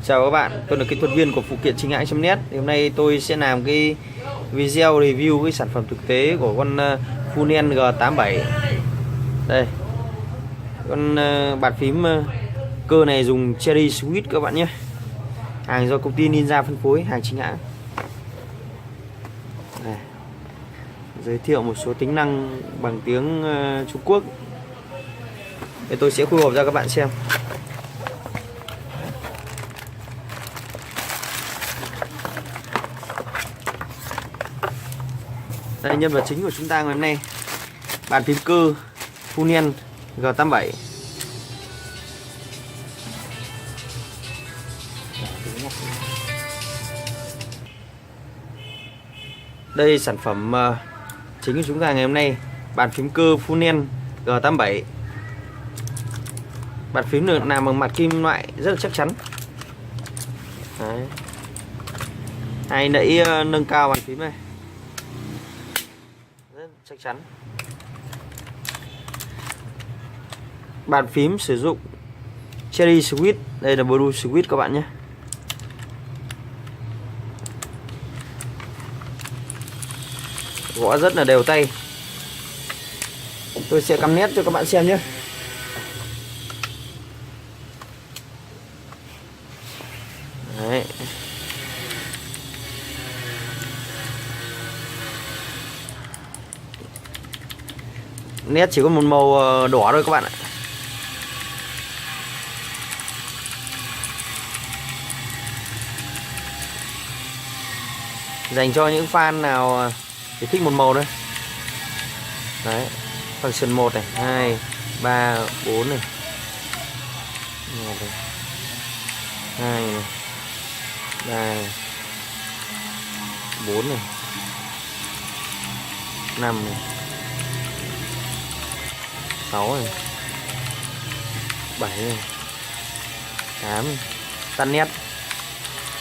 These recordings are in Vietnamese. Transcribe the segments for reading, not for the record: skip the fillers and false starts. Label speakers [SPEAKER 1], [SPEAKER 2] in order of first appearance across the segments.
[SPEAKER 1] Chào các bạn, tôi là kỹ thuật viên của phụ kiện chính hãng.net. Hôm nay tôi sẽ làm cái video review cái sản phẩm thực tế của con Funen G87. Đây, con bàn phím cơ này dùng Cherry Switch các bạn nhé. Hàng do công ty Ninja phân phối, hàng chính hãng. Đây, giới thiệu một số tính năng bằng tiếng Trung Quốc. Để tôi sẽ khui hộp ra các bạn xem. Đây, nhân vật chính của chúng ta ngày hôm nay, bàn phím cơ Funen G87. Đây sản phẩm chính của chúng ta ngày hôm nay, bàn phím cơ Funen G87. Bàn phím được làm bằng mặt kim loại rất là chắc chắn. Đấy. Hai nãy nâng cao bàn phím này rất chắc chắn. Bàn phím sử dụng Cherry Switch, đây là Blue Switch các bạn nhé. Gõ rất là đều tay. Tôi sẽ cắm nét cho các bạn xem nhé. Đấy. Nét chỉ có một màu đỏ thôi các bạn ạ. Dành cho những fan nào thì thích một màu thôi. Đấy, function 1 này, 2, 3, 4 này. 2 này, 3 này, 4 này, 5 này, 6 này, 7 này, 8 này, tắt nét,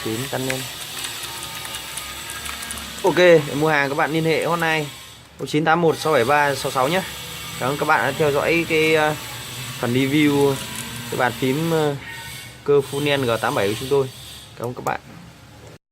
[SPEAKER 1] 9 tắt nét. Ok, để mua hàng các bạn liên hệ hotline 0981 673 66 nhé. Cảm ơn các bạn đã theo dõi cái phần review cái bàn phím cơ Funen G87 của chúng tôi. Cảm ơn các bạn.